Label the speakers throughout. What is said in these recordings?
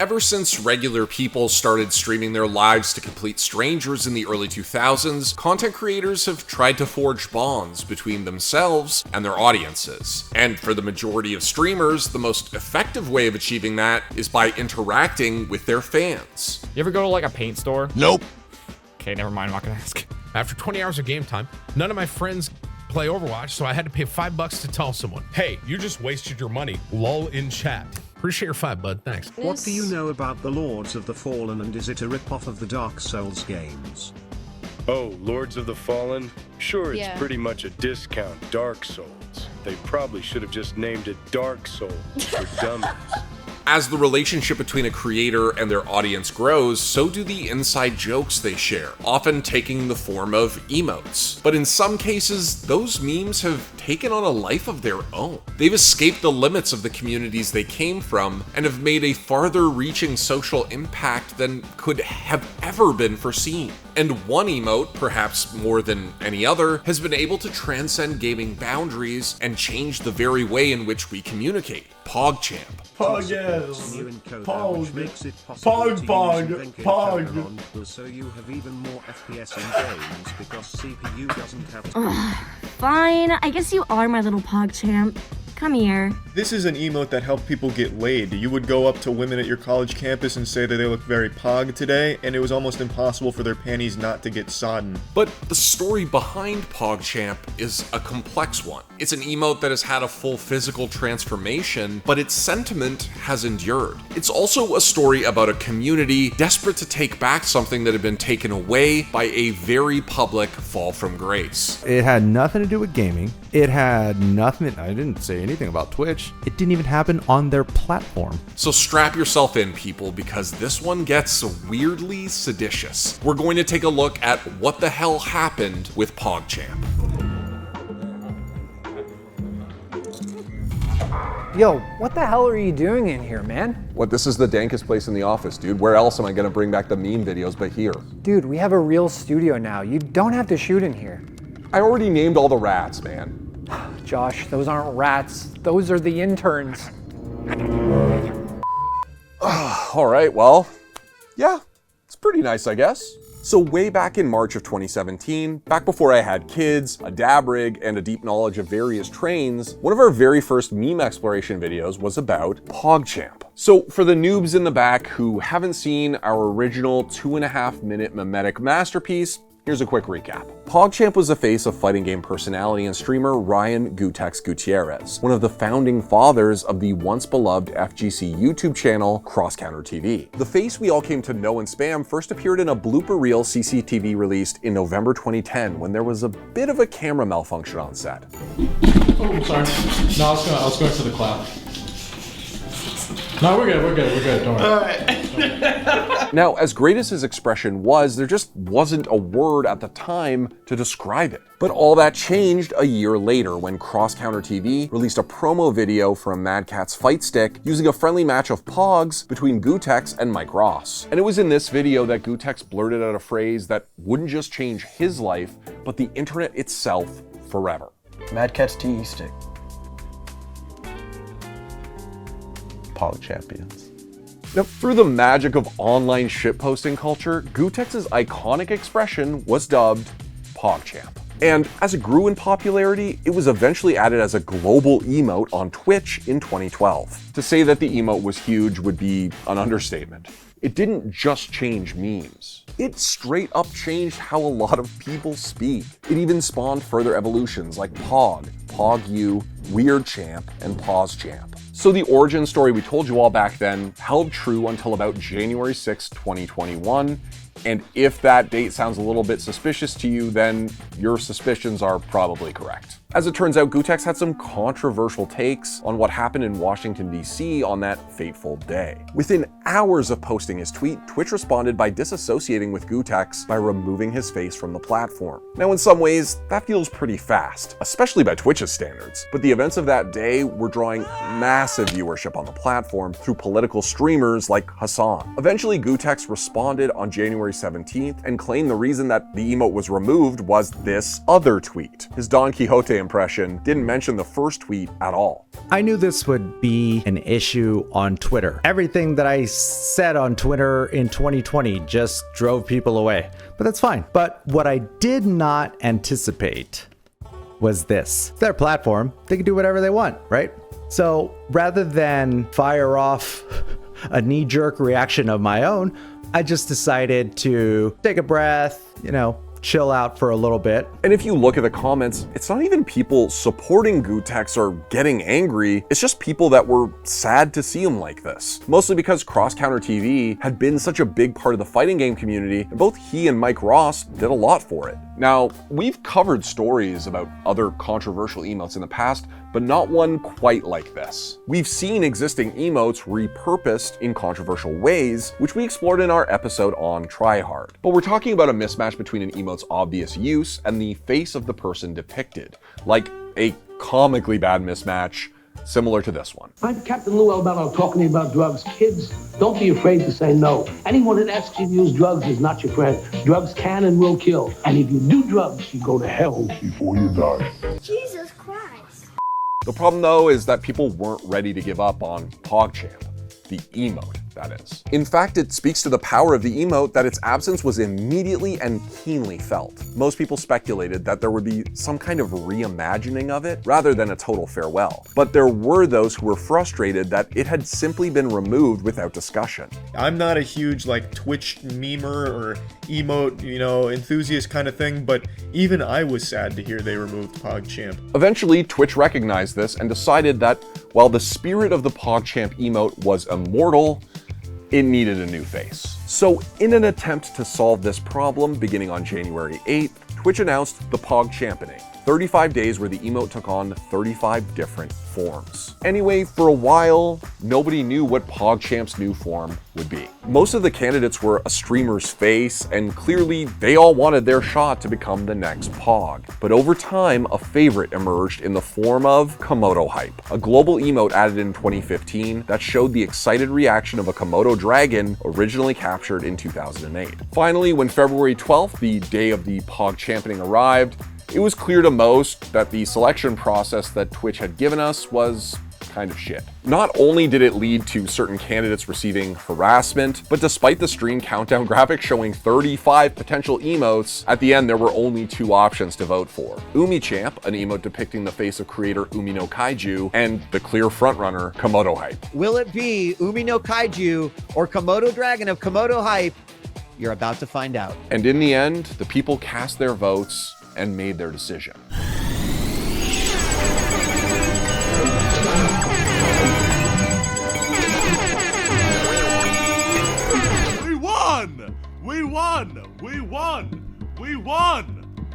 Speaker 1: Ever since regular people started streaming their lives to complete strangers in the early 2000s, content creators have tried to forge bonds between themselves and their audiences. And for the majority of streamers, the most effective way of achieving that is by interacting with their fans.
Speaker 2: You ever go to like a paint store?
Speaker 3: Nope.
Speaker 2: Okay, never mind, I'm not gonna ask.
Speaker 4: After 20 hours of game time, none of my friends play Overwatch, so I had to pay $5 to tell someone, hey, you just wasted your money. Lol in chat. Appreciate your $5, bud. Thanks.
Speaker 5: What do you know about the Lords of the Fallen, and is it a rip-off of the Dark Souls games?
Speaker 6: Oh, Lords of the Fallen? Sure, it's
Speaker 7: Yeah.
Speaker 6: pretty much a discount Dark Souls. They probably should have just named it Dark Souls for dummies.
Speaker 1: As the relationship between a creator and their audience grows, so do the inside jokes they share, often taking the form of emotes. But in some cases, those memes have taken on a life of their own. They've escaped the limits of the communities they came from and have made a farther-reaching social impact than could have ever been foreseen. And one emote, perhaps more than any other, has been able to transcend gaming boundaries and change the very way in which we communicate. Pogchamp.
Speaker 8: Pog, yes. Pog.
Speaker 5: So you have even more FPS in games because CPU doesn't have.
Speaker 9: Fine, I guess you are my little Pogchamp. Come here.
Speaker 8: This is an emote that helped people get laid. You would go up to women at your college campus and say that they look very pog today, and it was almost impossible for their panties not to get sodden.
Speaker 1: But the story behind Pogchamp is a complex one. It's an emote that has had a full physical transformation, but its sentiment has endured. It's also a story about a community desperate to take back something that had been taken away by a very public fall from grace.
Speaker 3: It had nothing to do with gaming. It had nothing, I didn't say anything about Twitch. It didn't even happen on their platform.
Speaker 1: So strap yourself in, people, because this one gets weirdly seditious. We're going to take a look at what the hell happened with Pogchamp.
Speaker 10: Yo, what the hell are you doing in here, man?
Speaker 11: What, this is the dankest place in the office, dude. Where else am I gonna bring back the meme videos but here?
Speaker 10: Dude, we have a real studio now. You don't have to shoot in here.
Speaker 11: I already named all the rats, man.
Speaker 10: Josh, those aren't rats. Those are the interns.
Speaker 11: All right, well, yeah, it's pretty nice, I guess. So way back in March of 2017, back before I had kids, a dab rig, and a deep knowledge of various trains, one of our very first meme exploration videos was about Pogchamp. So for the noobs in the back who haven't seen our original 2.5-minute mimetic masterpiece, here's a quick recap. Pogchamp was the face of fighting game personality and streamer Ryan Gutex Gutierrez, one of the founding fathers of the once beloved FGC YouTube channel Cross Counter TV. The face we all came to know and spam first appeared in a blooper reel CCTV released in November 2010 when there was a bit of a camera malfunction on set.
Speaker 12: Oh, sorry. No, I was going to the cloud. No, we're good, don't worry.
Speaker 11: All right. Now, as great as his expression was, there just wasn't a word at the time to describe it. But all that changed a year later when Cross Counter TV released a promo video from Mad Catz Fight Stick using a friendly match of Pogs between Gutex and Mike Ross. And it was in this video that Gutex blurted out a phrase that wouldn't just change his life, but the internet itself forever.
Speaker 13: Mad Catz TE Stick. Pog champions.
Speaker 11: Now, through the magic of online shitposting culture, Gutex's iconic expression was dubbed Pogchamp. And as it grew in popularity, it was eventually added as a global emote on Twitch in 2012. To say that the emote was huge would be an understatement. It didn't just change memes. It straight up changed how a lot of people speak. It even spawned further evolutions like Pog, PogU, Weird Champ, and Pogchamp. So the origin story we told you all back then held true until about January 6, 2021. And if that date sounds a little bit suspicious to you, then your suspicions are probably correct. As it turns out, Gutex had some controversial takes on what happened in Washington, D.C. on that fateful day. Within hours of posting his tweet, Twitch responded by disassociating with Gutex by removing his face from the platform. Now, in some ways, that feels pretty fast, especially by Twitch's standards. But the events of that day were drawing massive viewership on the platform through political streamers like Hassan. Eventually, Gutex responded on January 17th and claimed the reason that the emote was removed was this other tweet. His Don Quixote impression didn't mention the first tweet at all.
Speaker 3: I knew this would be an issue on Twitter. Everything that I said on Twitter in 2020 just drove people away, but that's fine. But what I did not anticipate was this. It's their platform. They can do whatever they want, right? So rather than fire off a knee-jerk reaction of my own, I just decided to take a breath, chill out for a little bit.
Speaker 11: And if you look at the comments, it's not even people supporting Gootecks or getting angry, it's just people that were sad to see him like this. Mostly because Cross Counter TV had been such a big part of the fighting game community, and both he and Mike Ross did a lot for it. Now, we've covered stories about other controversial emotes in the past, but not one quite like this. We've seen existing emotes repurposed in controversial ways, which we explored in our episode on Tryhard. But we're talking about a mismatch between an emote's obvious use and the face of the person depicted, like a comically bad mismatch similar to this one.
Speaker 7: I'm Captain Lou Albello talking to you about drugs. Kids, don't be afraid to say no. Anyone that asks you to use drugs is not your friend. Drugs can and will kill. And if you do drugs, you go to hell before you die.
Speaker 9: Jesus Christ.
Speaker 11: The problem though is that people weren't ready to give up on Pogchamp, the emote, that is. In fact, it speaks to the power of the emote that its absence was immediately and keenly felt. Most people speculated that there would be some kind of reimagining of it rather than a total farewell. But there were those who were frustrated that it had simply been removed without discussion.
Speaker 8: I'm not a huge Twitch memer or emote, enthusiast kind of thing, but even I was sad to hear they removed Pogchamp.
Speaker 11: Eventually, Twitch recognized this and decided that while the spirit of the Pogchamp emote was immortal, it needed a new face. So in an attempt to solve this problem, beginning on January 8th, Twitch announced the Pogchampioning, 35 days where the emote took on 35 different forms. Anyway, for a while, nobody knew what Pogchamp's new form would be. Most of the candidates were a streamer's face, and clearly they all wanted their shot to become the next Pog. But over time, a favorite emerged in the form of Komodo Hype, a global emote added in 2015 that showed the excited reaction of a Komodo dragon originally captured in 2008. Finally, when February 12th, the day of the Pogchampioning arrived, it was clear to most that the selection process that Twitch had given us was kind of shit. Not only did it lead to certain candidates receiving harassment, but despite the stream countdown graphic showing 35 potential emotes, at the end there were only 2 options to vote for. Umichamp, an emote depicting the face of creator Umi no Kaiju, and the clear frontrunner, Komodo Hype.
Speaker 14: Will it be Umi no Kaiju or Komodo Dragon of Komodo Hype? You're about to find out.
Speaker 11: And in the end, the people cast their votes and made their decision.
Speaker 15: We won! We won! We won! We won!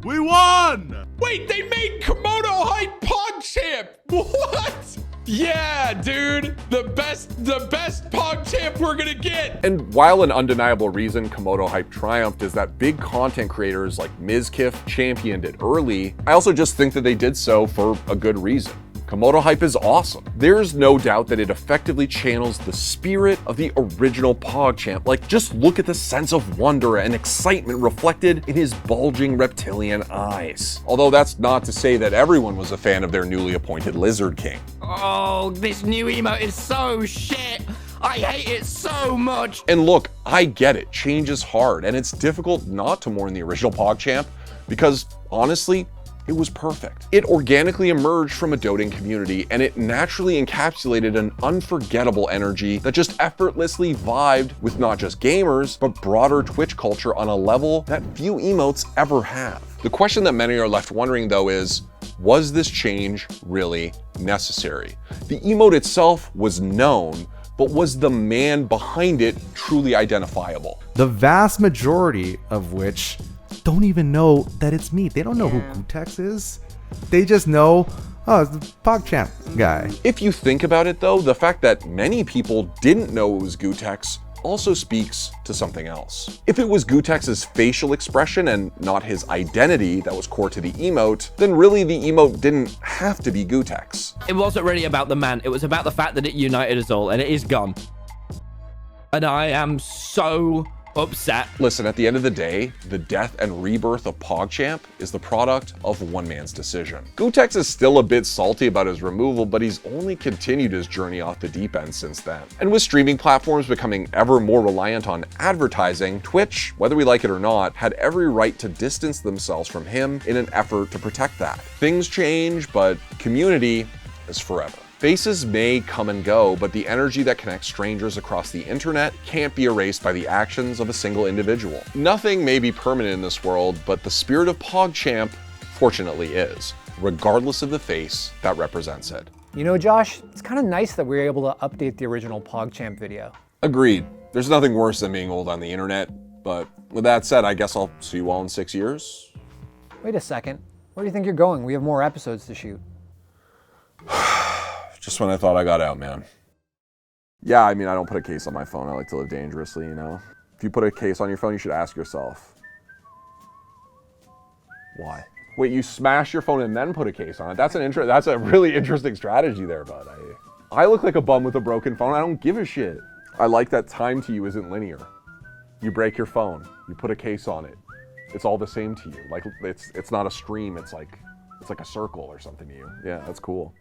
Speaker 15: We won!
Speaker 4: Wait, they made Komodo Hype Pogchamp! What? Yeah, dude, the best Pogchamp we're gonna get.
Speaker 11: And while an undeniable reason Komodo Hype triumphed is that big content creators like Mizkif championed it early, I also just think that they did so for a good reason. Komodo Hype is awesome. There's no doubt that it effectively channels the spirit of the original Pogchamp. Just look at the sense of wonder and excitement reflected in his bulging reptilian eyes. Although that's not to say that everyone was a fan of their newly appointed Lizard King.
Speaker 16: Oh, this new emote is so shit. I hate it so much.
Speaker 11: And look, I get it. Change is hard, and it's difficult not to mourn the original Pogchamp because, honestly, it was perfect. It organically emerged from a doting community, and it naturally encapsulated an unforgettable energy that just effortlessly vibed with not just gamers, but broader Twitch culture on a level that few emotes ever have. The question that many are left wondering though is, was this change really necessary? The emote itself was known, but was the man behind it truly identifiable?
Speaker 3: The vast majority of which don't even know that it's me. They don't know who Gootecks is. They just know, oh, it's the Pogchamp guy.
Speaker 11: If you think about it though, the fact that many people didn't know it was Gootecks also speaks to something else. If it was Gootecks' facial expression and not his identity that was core to the emote, then really the emote didn't have to be Gootecks.
Speaker 16: It wasn't really about the man. It was about the fact that it united us all, and it is gone. And I am so
Speaker 2: upset.
Speaker 11: Listen, at the end of the day, the death and rebirth of Pogchamp is the product of one man's decision. Gootecks is still a bit salty about his removal, but he's only continued his journey off the deep end since then. And with streaming platforms becoming ever more reliant on advertising, Twitch, whether we like it or not, had every right to distance themselves from him in an effort to protect that. Things change, but community is forever. Faces may come and go, but the energy that connects strangers across the internet can't be erased by the actions of a single individual. Nothing may be permanent in this world, but the spirit of Pogchamp, fortunately, is, regardless of the face that represents it.
Speaker 10: You know, Josh, it's kind of nice that we were able to update the original Pogchamp video.
Speaker 11: Agreed. There's nothing worse than being old on the internet, but with that said, I guess I'll see you all in 6 years.
Speaker 10: Wait a second. Where do you think you're going? We have more episodes to shoot.
Speaker 11: Just when I thought I got out, man. Yeah, I mean, I don't put a case on my phone. I like to live dangerously, you know? If you put a case on your phone, you should ask yourself, why? Wait, you smash your phone and then put a case on it? That's a really interesting strategy there, bud. I look like a bum with a broken phone. I don't give a shit. I like that time to you isn't linear. You break your phone, you put a case on it. It's all the same to you. Like, it's not a stream, it's like a circle or something to you. Yeah, that's cool.